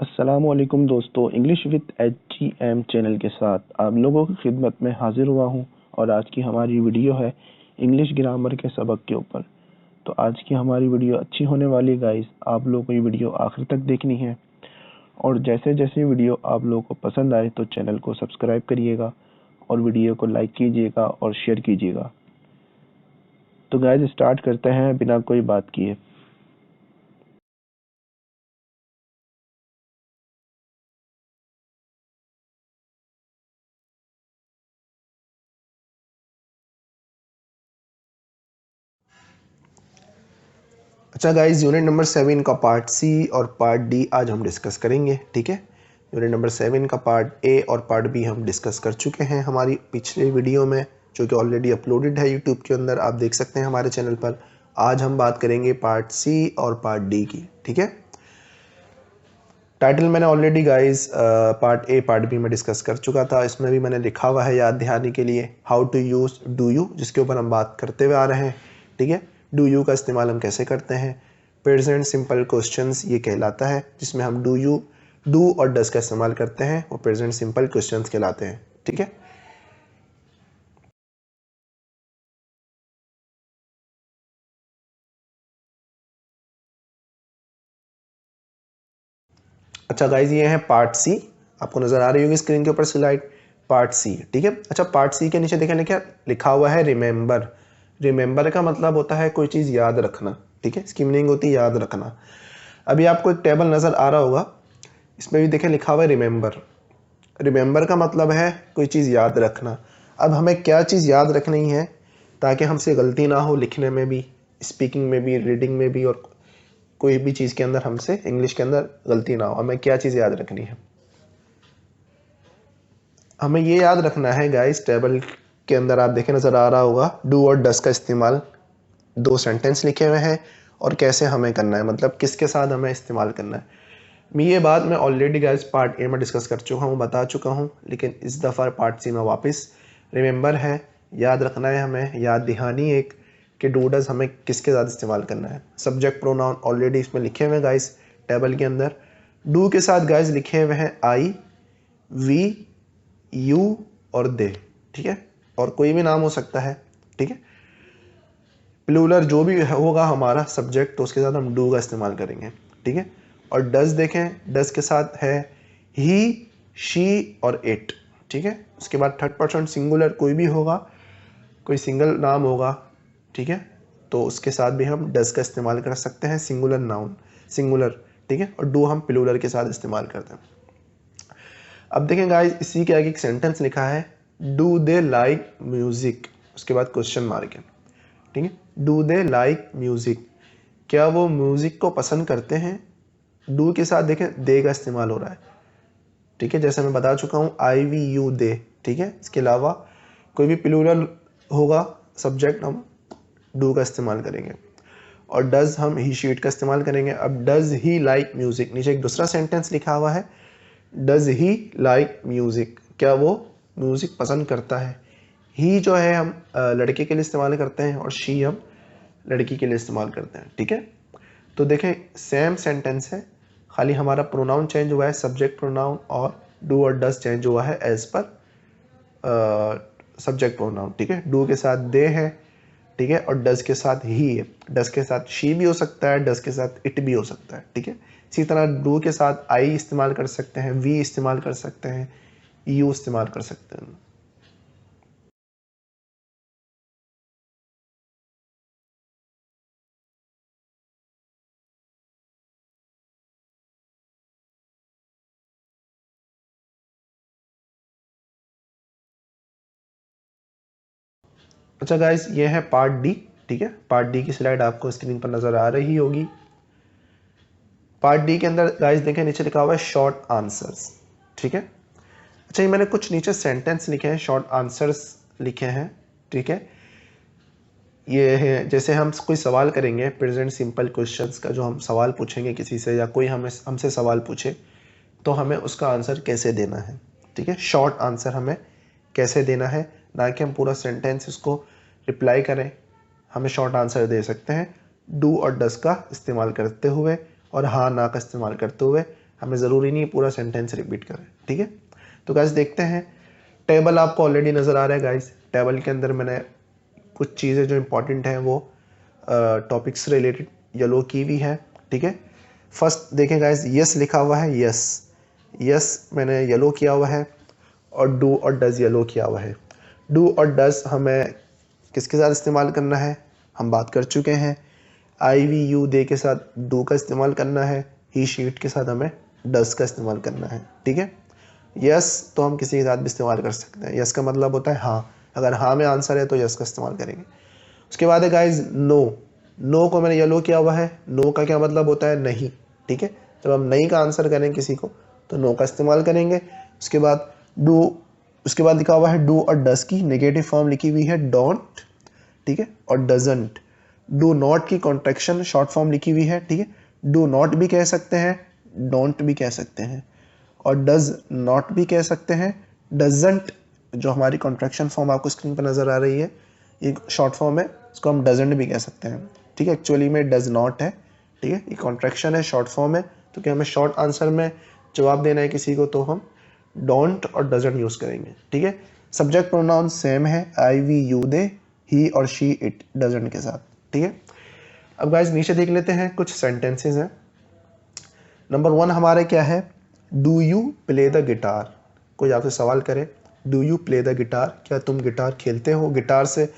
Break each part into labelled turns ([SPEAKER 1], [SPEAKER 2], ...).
[SPEAKER 1] अस्सलामुअलैकुम दोस्तों, English with HGM channel के साथ आप लोगों की खिदमत में हाजिर हुआ हूं और आज की हमारी वीडियो है इंग्लिश ग्रामर के सबक के ऊपर। तो आज की हमारी वीडियो अच्छी होने वाली है गाइस। आप लोगों को ये वीडियो आखिर तक देखनी है और जैसे जैसे वीडियो आप लोगों को पसंद आए तो चैनल को सब्सक्राइब करिएगा और वीडियो को लाइक कीजिएगा और शेयर कीजिएगा। तो गाइस स्टार्ट करते हैं बिना कोई बात किए।
[SPEAKER 2] अच्छा गाइस, यूनिट नंबर 7 का पार्ट सी और पार्ट डी आज हम डिस्कस करेंगे। ठीक है, यूनिट नंबर 7 का पार्ट ए और पार्ट बी हम डिस्कस कर चुके हैं हमारी पिछले वीडियो में, जो कि ऑलरेडी अपलोडेड है यूट्यूब के अंदर, आप देख सकते हैं हमारे चैनल पर। आज हम बात करेंगे पार्ट सी और पार्ट डी की। ठीक है, टाइटल मैंने already guys part A part B में डिस्कस कर चुका था। इसमें भी मैंने लिखा हुआ है याद दिलाने के लिए, how to use do you, जिसके ऊपर हम बात करते हुए आ रहे हैं। ठीक है, डू यू का इस्तेमाल हम कैसे करते हैं। प्रेजेंट सिंपल क्वेश्चंस ये कहलाता है, जिसमें हम डू और डस का इस्तेमाल करते हैं, वो प्रेजेंट सिंपल क्वेश्चंस कहलाते हैं। ठीक है, अच्छा गाइज, ये है पार्ट सी। आपको नजर आ रही होगी स्क्रीन के ऊपर स्लाइड, पार्ट सी। ठीक है, अच्छा पार्ट सी के नीचे देखें क्या लिखा हुआ है, रिमेंबर। रिमेंबर का मतलब होता है कोई चीज़ याद रखना। ठीक है, इसकी मीनिंग होती है याद रखना। अभी आपको एक टेबल नज़र आ रहा होगा, इसमें भी देखें लिखा हुआ है रिमेंबर। रिमेंबर का मतलब है कोई चीज़ याद रखना। अब हमें क्या चीज़ याद रखनी है ताकि हमसे गलती ना हो, लिखने में भी, स्पीकिंग में भी, रीडिंग में भी, और कोई भी चीज़ के अंदर हमसे इंग्लिश के अंदर गलती ना हो। हमें क्या चीज़ याद रखनी है? हमें ये याद रखना है गाइस, टेबल के अंदर आप देखें नज़र आ रहा होगा, डू और डस का इस्तेमाल। दो सेंटेंस लिखे हुए हैं और कैसे हमें करना है, मतलब किसके साथ हमें इस्तेमाल करना है। ये बात मैं ऑलरेडी गाइस पार्ट ए में डिस्कस कर चुका हूँ, बता चुका हूँ, लेकिन इस दफ़ा पार्ट सी में वापस रिमेंबर है, याद रखना है हमें, याद दहानी एक कि डू डस हमें किसके साथ इस्तेमाल करना है। सब्जेक्ट प्रोनाउन ऑलरेडी इसमें लिखे हुए हैं गाइस टेबल के अंदर। डू के साथ गाइस लिखे हुए हैं आई, वी, यू और दे। ठीक है, और कोई भी नाम हो सकता है। ठीक है, प्लूरल जो भी होगा हमारा सब्जेक्ट, तो उसके साथ हम डू का इस्तेमाल करेंगे। ठीक है, और डस देखें, डस के साथ है ही, शी और इट। ठीक है, उसके बाद थर्ड पर्सन सिंगुलर कोई भी होगा, कोई सिंगल नाम होगा। ठीक है, तो उसके साथ भी हम डस का इस्तेमाल कर सकते हैं, सिंगुलर नाउन, सिंगुलर। ठीक है, और डू हम प्लूरल के साथ इस्तेमाल करते हैं। अब देखें गाइस, इसी के आगे एक सेंटेंस लिखा है, डू दे लाइक म्यूजिक, उसके बाद क्वेश्चन मार्क है। ठीक है, डू दे लाइक म्यूजिक, क्या वो म्यूजिक को पसंद करते हैं। डू के साथ देखें दे का इस्तेमाल हो रहा है। ठीक है, जैसे मैं बता चुका हूँ, आई वी यू दे। ठीक है, इसके अलावा कोई भी प्लूरल होगा सब्जेक्ट, हम डू का इस्तेमाल करेंगे। और डज हम ही शीट का इस्तेमाल करेंगे। अब डज ही लाइक म्यूजिक, नीचे एक दूसरा सेंटेंस लिखा हुआ है, डज ही लाइक म्यूजिक, क्या वो म्यूजिक पसंद करता है। ही जो है हम लड़के के लिए इस्तेमाल करते हैं और शी हम लड़की के लिए इस्तेमाल करते हैं। ठीक है, तो देखें सेम सेंटेंस है, खाली हमारा प्रोनाउन चेंज हुआ है, सब्जेक्ट प्रोनाउन, और डू और डस चेंज हुआ है एज पर सब्जेक्ट प्रोनाउन। ठीक है, डू के साथ दे है, ठीक है, और डस के साथ ही है। डस के साथ शी भी हो सकता है, डस के साथ इट भी हो सकता है। ठीक है, इसी तरह डू के साथ आई इस्तेमाल कर सकते हैं, वी इस्तेमाल कर सकते हैं, यू इस्तेमाल कर सकते हैं। अच्छा गाइस, ये है पार्ट डी। ठीक है, पार्ट डी की स्लाइड आपको स्क्रीन पर नजर आ रही होगी। पार्ट डी के अंदर गाइस देखें नीचे लिखा हुआ है शॉर्ट आंसर्स। ठीक है, अच्छा ये मैंने कुछ नीचे सेंटेंस लिखे हैं, शॉर्ट आंसर्स लिखे हैं। ठीक है, ये है जैसे हम कोई सवाल करेंगे, प्रेजेंट सिंपल क्वेश्चंस का जो हम सवाल पूछेंगे किसी से, या कोई हमें हमसे सवाल पूछे, तो हमें उसका आंसर कैसे देना है। ठीक है, शॉर्ट आंसर हमें कैसे देना है, ना कि हम पूरा सेंटेंस उसको रिप्लाई करें। हमें शॉर्ट आंसर दे सकते हैं डू और डस का इस्तेमाल करते हुए और हाँ ना का इस्तेमाल करते हुए। हमें ज़रूरी नहीं है पूरा सेंटेंस रिपीट करें, ठीक है। तो गाइस देखते हैं, टेबल आपको ऑलरेडी नज़र आ रहा है गाइस। टेबल के अंदर मैंने कुछ चीज़ें जो इंपॉर्टेंट हैं वो टॉपिक्स रिलेटेड येलो की हुई है, ठीक है। फर्स्ट देखें गाइस, यस लिखा हुआ है, यस यस मैंने येलो किया हुआ है, और डू और डज येलो किया हुआ है। डू और डज हमें किसके साथ इस्तेमाल करना है, हम बात कर चुके हैं। आई वी यू दे के साथ डू का इस्तेमाल करना है, ही शीट के साथ हमें डज का इस्तेमाल करना है, ठीक है। यस तो हम किसी के साथ भी इस्तेमाल कर सकते हैं, यस का मतलब होता है हाँ, अगर हाँ में आंसर है तो यस का इस्तेमाल करेंगे। उसके बाद है गाइज नो, नो को मैंने येलो किया हुआ है, नो का क्या मतलब होता है नहीं, ठीक है। जब हम नहीं का आंसर करें किसी को तो नो का इस्तेमाल करेंगे। उसके बाद डू, उसके बाद लिखा हुआ है डू और डस की नेगेटिव फॉर्म लिखी हुई है डोंट, ठीक है, और डजंट। डू नॉट की कॉन्ट्रैक्शन शॉर्ट फॉर्म लिखी हुई है, ठीक है। डू नॉट भी कह सकते हैं, डोंट भी कह सकते हैं, और डज नॉट भी कह सकते हैं। डजंट जो हमारी कॉन्ट्रैक्शन फॉर्म आपको स्क्रीन पर नज़र आ रही है, ये शॉर्ट फॉर्म है, इसको हम डजंट भी कह सकते हैं, ठीक है। एक्चुअली में डज नॉट है, ठीक है, ये कॉन्ट्रैक्शन है, शॉर्ट फॉर्म है, तो क्या हमें शॉर्ट आंसर में जवाब देना है किसी को तो हम डोंट और डजंट यूज़ करेंगे, ठीक है। सब्जेक्ट प्रोनाउन सेम है, आई वी यू दे, ही और शी इट डजंट के साथ, ठीक है। अब गाइस नीचे देख लेते हैं, कुछ सेंटेंसेस हैं। नंबर 1 हमारे क्या है, do you play the guitar. कोई आपसे सवाल करे do you play the guitar, क्या तुम गिटार खेलते हो, गिटार से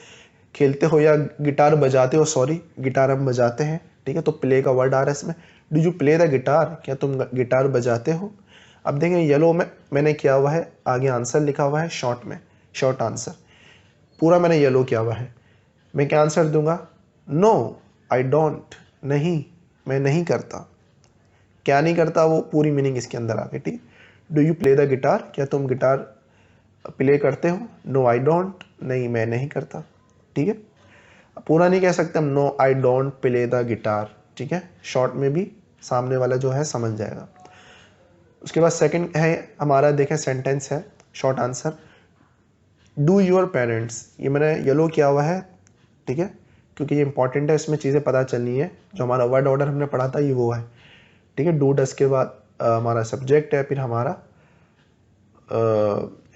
[SPEAKER 2] खेलते हो या गिटार बजाते हो, सॉरी गिटार हम बजाते हैं, ठीक है, तो प्ले का वर्ड आ रहा है इसमें। Do you play the guitar, क्या तुम गिटार बजाते हो। अब देखें येलो में मैंने किया हुआ है, आगे आंसर लिखा हुआ है शॉर्ट में, शॉर्ट आंसर पूरा मैंने येलो किया हुआ है। मैं क्या आंसर दूंगा, नो आई डोंट, नहीं मैं नहीं करता। क्या नहीं करता वो पूरी मीनिंग इसके अंदर आ गई, ठीक। Do you play the guitar, क्या तुम गिटार प्ले करते हो, नो आई डोंट, नहीं मैं नहीं करता, ठीक है। पूरा नहीं कह सकते हम, no I don't play the guitar, ठीक है, शॉर्ट में भी सामने वाला जो है समझ जाएगा। उसके बाद सेकंड है हमारा, देखें सेंटेंस है short answer, do your parents, ये मैंने येलो किया हुआ है, ठीक है, क्योंकि ये इंपॉर्टेंट है, इसमें चीज़ें पता चलनी है। जो हमारा वर्ड ऑर्डर हमने पढ़ा था ये वो है, ठीक है। डू डस के बाद हमारा सब्जेक्ट है, फिर हमारा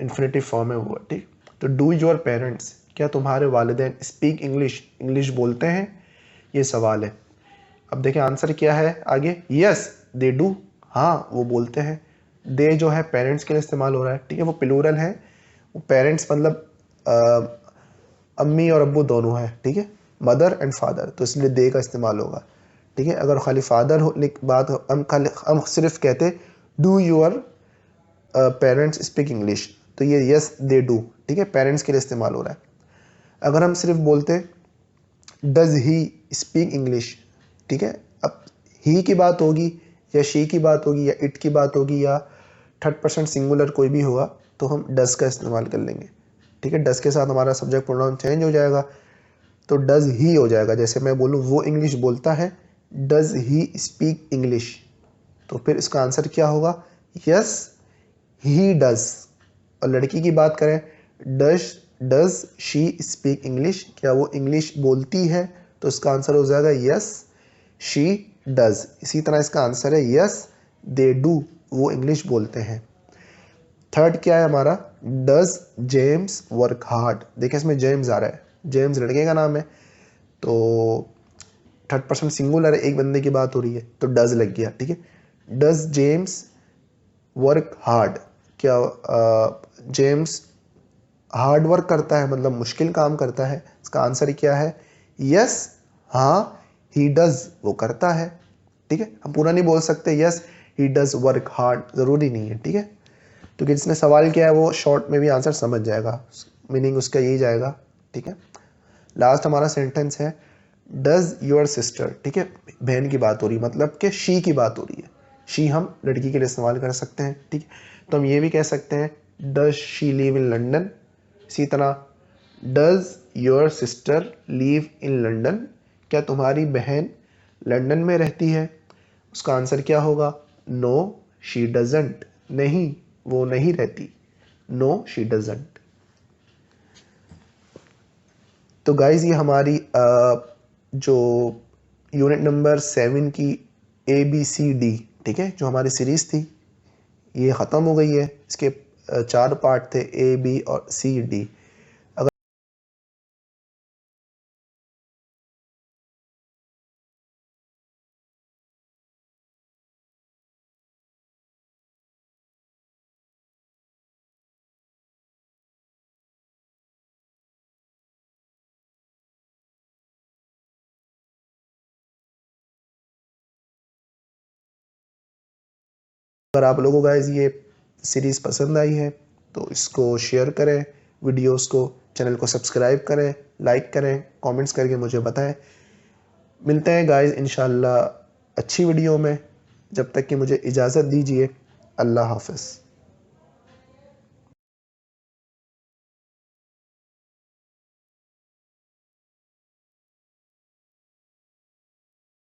[SPEAKER 2] इन्फिनेटिव फॉर्म है वो, ठीक। तो डू योर पेरेंट्स, क्या तुम्हारे वालिदैन स्पीक इंग्लिश, इंग्लिश बोलते हैं, ये सवाल है। अब देखें आंसर क्या है आगे, यस दे डू, हाँ वो बोलते हैं। दे जो है पेरेंट्स के लिए इस्तेमाल हो रहा है, ठीक है, वो प्लूरल है, वो पेरेंट्स मतलब अम्मी और अब्बू दोनों है, ठीक है, मदर एंड फादर, तो इसलिए दे का इस्तेमाल होगा, ठीक है। अगर खाली फादर हो बात हो, हम सिर्फ कहते do your parents speak English, तो ये यस दे डू, ठीक है, पेरेंट्स के लिए इस्तेमाल हो रहा है। अगर हम सिर्फ बोलते डज ही स्पीक इंग्लिश, ठीक है, अब ही की बात होगी या शी की बात होगी या इट की बात होगी या थर्ड पर्सन सिंगुलर कोई भी होगा, तो हम डज का इस्तेमाल कर लेंगे, ठीक है। डज के साथ हमारा सब्जेक्ट प्रोनाउन चेंज हो जाएगा, तो डज ही हो जाएगा। जैसे मैं बोलूँ वो इंग्लिश बोलता है, डज ही स्पीक इंग्लिश, तो फिर इसका आंसर क्या होगा, यस ही डज। और लड़की की बात करें, डज शी स्पीक इंग्लिश, क्या वो इंग्लिश बोलती है, तो इसका आंसर हो जाएगा यस शी डज। इसी तरह इसका आंसर है यस दे डू, वो इंग्लिश बोलते हैं। थर्ड क्या है हमारा, डज जेम्स वर्क हार्ड। देखिए इसमें जेम्स आ रहा है, जेम्स लड़के का नाम है, तो थर्ड पर्सन सिंगुलर है, एक बंदे की बात हो रही है, तो डज लग गया, ठीक है। डज जेम्स वर्क हार्ड, क्या जेम्स हार्ड वर्क करता है, मतलब मुश्किल काम करता है। इसका आंसर क्या है, यस हाँ ही डज, वो करता है, ठीक है। हम पूरा नहीं बोल सकते yes he does work hard, ज़रूरी नहीं है, ठीक है, क्योंकि जिसने सवाल किया है वो शॉर्ट में भी आंसर समझ जाएगा, मीनिंग उसका यही जाएगा, ठीक है। लास्ट हमारा सेंटेंस है, डज योर सिस्टर, ठीक है, बहन की बात हो रही है, मतलब कि शी की बात हो रही है, शी हम लड़की के लिए इस्तेमाल कर सकते हैं, ठीक है। तो हम ये भी कह सकते हैं does she live in London. इसी तरह does your sister live in London, क्या तुम्हारी बहन लंदन में रहती है। उसका आंसर क्या होगा, नो शी डजंट, नहीं वो नहीं रहती, नो शी डजंट। तो गाइज ये हमारी जो यूनिट नंबर 7 की ABCD ठीक है, जो हमारी सीरीज़ थी ये ख़त्म हो गई है। इसके 4 पार्ट थे, A, B और C, D। अगर आप लोगों को गाइस ये सीरीज़ पसंद आई है तो इसको शेयर करें, वीडियोस को, चैनल को सब्सक्राइब करें, लाइक करें, कमेंट्स करके मुझे बताएं। मिलते हैं गाइस इंशाल्लाह अच्छी वीडियो में। जब तक कि मुझे इजाज़त दीजिए, अल्लाह हाफ़िज़।